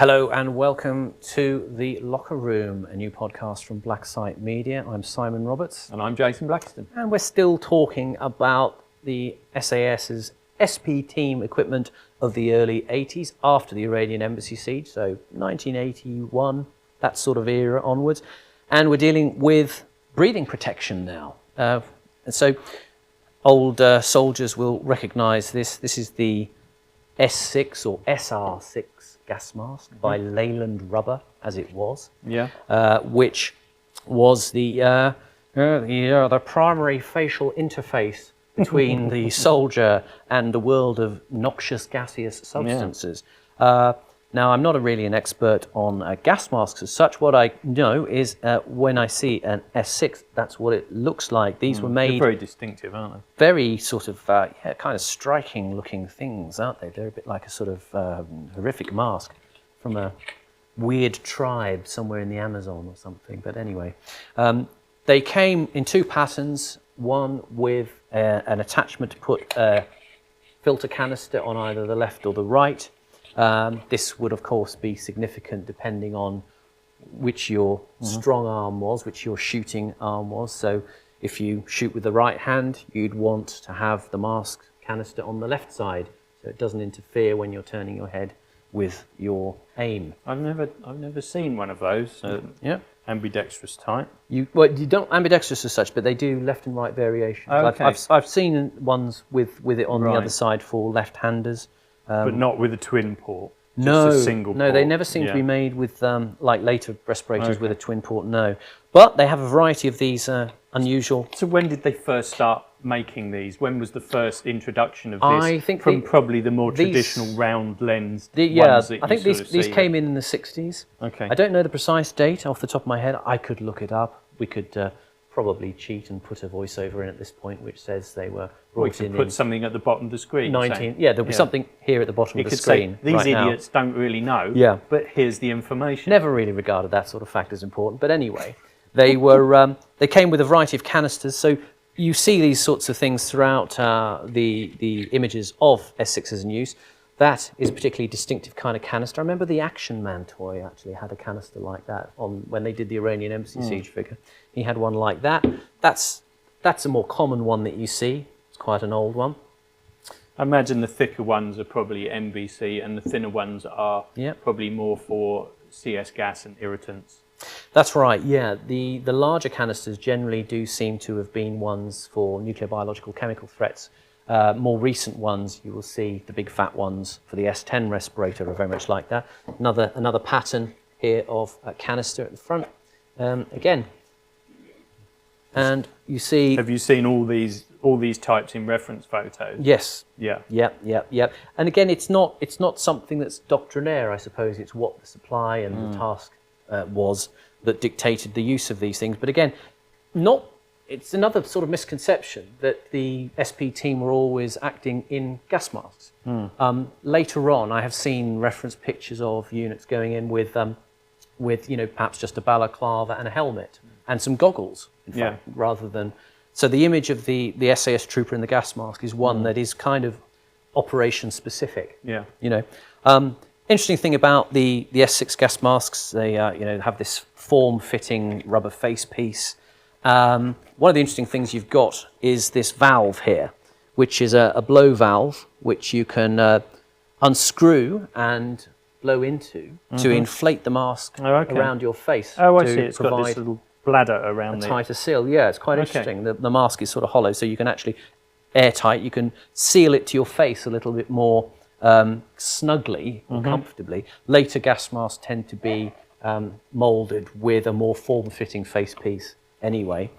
Hello and welcome to The Locker Room, a new podcast from Blacksite Media. I'm Simon Roberts. And I'm Jason Blackiston. And we're still talking about the SAS's SP team equipment of the early 80s after the Iranian embassy siege, so 1981, that sort of era onwards. And we're dealing with breathing protection now. And so old soldiers will recognise this. This is the S6 or SR6 gas mask by Leyland Rubber, as it was, which was the primary facial interface between the soldier and the world of noxious gaseous substances. Now, I'm not really an expert on gas masks as such. What I know is when I see an S6, that's what it looks like. These were made... They're very distinctive, aren't they? Very sort of, kind of striking looking things, aren't they? They're a bit like a sort of horrific mask from a weird tribe somewhere in the Amazon or something. But anyway, they came in two patterns, one with an attachment to put a filter canister on either the left or the right. This would, of course, be significant depending on which your strong arm was, which your shooting arm was. So if you shoot with the right hand, you'd want to have the mask canister on the left side so it doesn't interfere when you're turning your head with your aim. I've never seen one of those. Ambidextrous type. You don't ambidextrous as such, but they do left and right variations. Okay. I've seen ones with it on the other side for left-handers. But not with a twin port. No, just a single port. they never seem to be made with like later respirators with a twin port. No, but they have a variety of these unusual. So when did they first start making these? When was the first introduction of this? I think probably the more traditional round lens. I think these came in the 60s. Okay. I don't know the precise date off the top of my head. I could look it up. We could probably cheat and put a voiceover in at this point, which says they were brought in. Put something at the bottom of the screen. There'll be something here at the bottom of the screen. Say, these idiots don't really know. But here's the information. Never really regarded that sort of fact as important. But anyway, they were they came with a variety of canisters. So you see these sorts of things throughout the images of S6s in use. That is a particularly distinctive kind of canister. I remember the Action Man toy actually had a canister like that when they did the Iranian embassy siege figure. He had one like that. That's a more common one that you see. It's quite an old one. I imagine the thicker ones are probably MBC and the thinner ones are probably more for CS gas and irritants. That's right, yeah. The larger canisters generally do seem to have been ones for nuclear, biological, chemical threats. More recent ones, you will see the big fat ones for the S10 respirator are very much like that. Another pattern here of a canister at the front. Again, and you see... Have you seen all these types in reference photos? Yes. Yeah. Yep. And again, it's not something that's doctrinaire, I suppose. It's what the supply and the task was that dictated the use of these things. But again, it's another sort of misconception that the SP team were always acting in gas masks. Later on, I have seen reference pictures of units going in with perhaps just a balaclava and a helmet and some goggles, in fact, rather than... So the image of the SAS trooper in the gas mask is one that is kind of operation specific. Yeah. Interesting thing about the S6 gas masks, they have this form-fitting rubber face piece. One of the interesting things you've got is this valve here, which is a blow valve, which you can unscrew and blow into to inflate the mask around your face. Oh, I see. It's got this little bladder around a tighter seal. Yeah, it's quite interesting. The mask is sort of hollow, so you can actually airtight. You can seal it to your face a little bit more snugly or comfortably. Later gas masks tend to be moulded with a more form-fitting face piece. Anyway,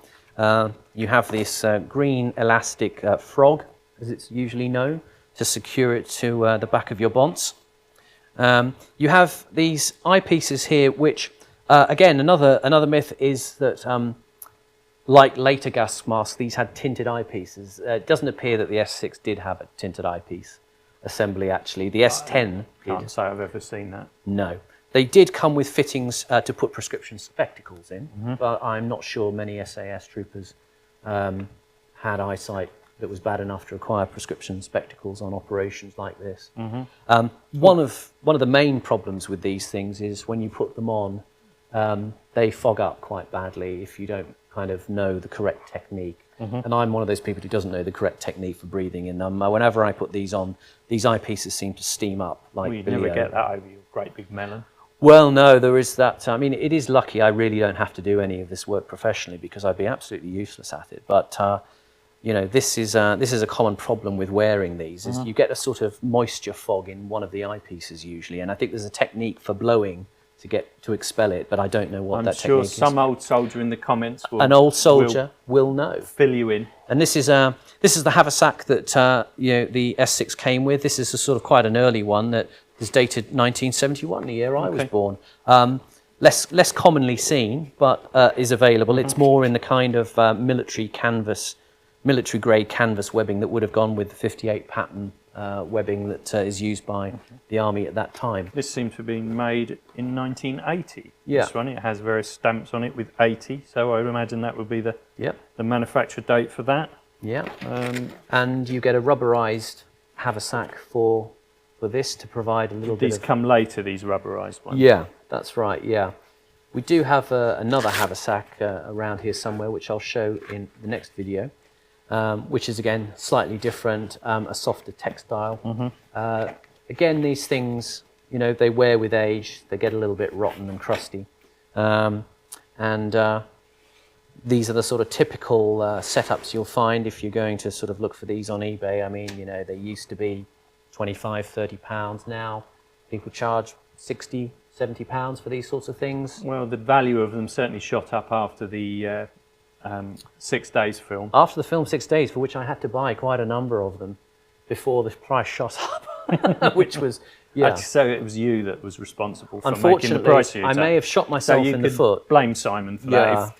you have this green elastic frog, as it's usually known, to secure it to the back of your bonds. You have these eyepieces here, which, again, another myth is that, like later gas masks, these had tinted eyepieces. It doesn't appear that the S6 did have a tinted eyepiece assembly, actually. The S10 did. Can't say I've ever seen that. No. They did come with fittings to put prescription spectacles in, but I'm not sure many SAS troopers had eyesight that was bad enough to require prescription spectacles on operations like this. Mm-hmm. One of the main problems with these things is when you put them on, they fog up quite badly if you don't kind of know the correct technique. Mm-hmm. And I'm one of those people who doesn't know the correct technique for breathing in them. Whenever I put these on, these eyepieces seem to steam up like Well, you never get that over your great big melon. Well, no, there is that. I mean, it is lucky I really don't have to do any of this work professionally, because I'd be absolutely useless at it. But you know, this is a common problem with wearing these. Is you get a sort of moisture fog in one of the eyepieces usually, and I think there's a technique for blowing to expel it, but I don't know what that technique is. I'm sure some old soldier in the comments will know. Fill you in. And this is the haversack that you know, the S6 came with. This is a sort of quite an early one that is dated 1971, the year I was born. Less commonly seen, but is available. It's more in the kind of military grade canvas webbing that would have gone with the 58 pattern webbing that is used by the army at that time. This seems to have been made in 1980. Yeah. This one, it has various stamps on it with 80, so I would imagine that would be the manufacture date for that. Yeah. And you get a rubberized haversack for this to provide a little bit of... These come later, these rubberized ones. Yeah, that's right, yeah. We do have another haversack around here somewhere, which I'll show in the next video, which is, again, slightly different, a softer textile. Again, these things, you know, they wear with age, they get a little bit rotten and crusty. These are the sort of typical setups you'll find if you're going to sort of look for these on eBay. I mean, you know, they used to be 25, 30 pounds. Now people charge 60, 70 pounds for these sorts of things. Well, the value of them certainly shot up after the 6 Days film. After the film 6 Days, for which I had to buy quite a number of them before the price shot up, which was, yeah. So it was you that was responsible for making the Unfortunately, price. I may have shot myself in the foot. Blame Simon for that.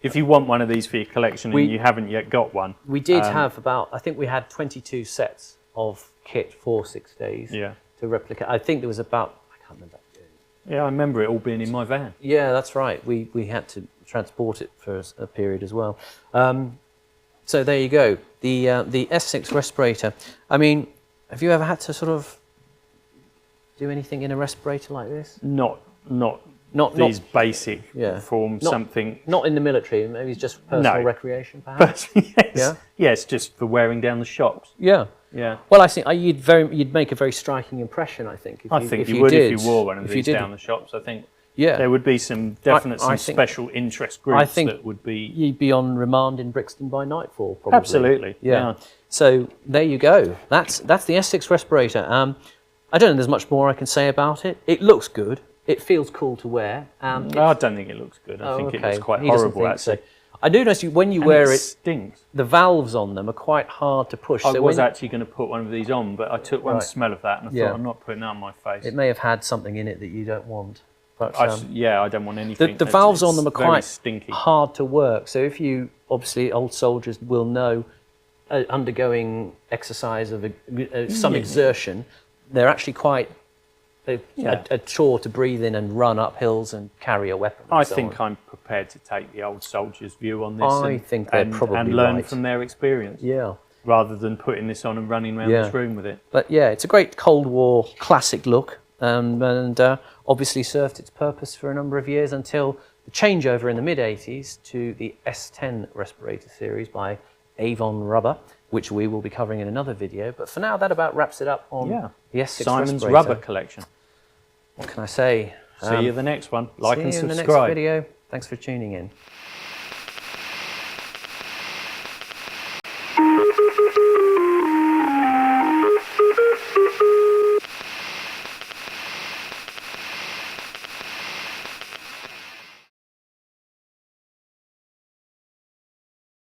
If you want one of these for your collection and you haven't yet got one. We did have about, I think we had 22 sets of kit for 6 Days to replicate. I think there was about, I can't remember. Yeah, I remember it all being in my van. Yeah, that's right. We had to transport it for a period as well. So there you go. The S6 Respirator. I mean, have you ever had to sort of do anything in a respirator like this? Not these basic forms, something... Not in the military, maybe it's just personal recreation, perhaps? Yes. Yes, just for wearing down the shops. Yeah. Yeah. Well, I think you'd make a very striking impression, I think. If you wore one of these down the shops. I think there would be some special interest groups that would be... You'd be on remand in Brixton by nightfall, probably. Absolutely, yeah. So there you go. That's the S6 Respirator. I don't know there's much more I can say about it. It looks good. It feels cool to wear. I don't think it looks good. I think it looks quite horrible, actually. So. I do notice when you wear it, stinks. The valves on them are quite hard to push. I was actually going to put one of these on, but I took one smell of that and I thought, I'm not putting that on my face. It may have had something in it that you don't want. But I don't want anything. The valves on them are quite stinky. hard to work. So if you, obviously, old soldiers will know, undergoing exercise of some exertion, they're actually quite a chore to breathe in and run up hills and carry a weapon. I think I'm prepared to take the old soldiers' view on this. I think they're probably and learn from their experience. Yeah. Rather than putting this on and running around this room with it. But yeah, it's a great Cold War classic look, and obviously served its purpose for a number of years until the changeover in the mid-80s to the S10 respirator series by Avon Rubber, which we will be covering in another video. But for now, that about wraps it up on the S6 Simon's Respirator. Rubber collection. What can I say? See you in the next one. Like and subscribe. See you in the next video. Thanks for tuning in.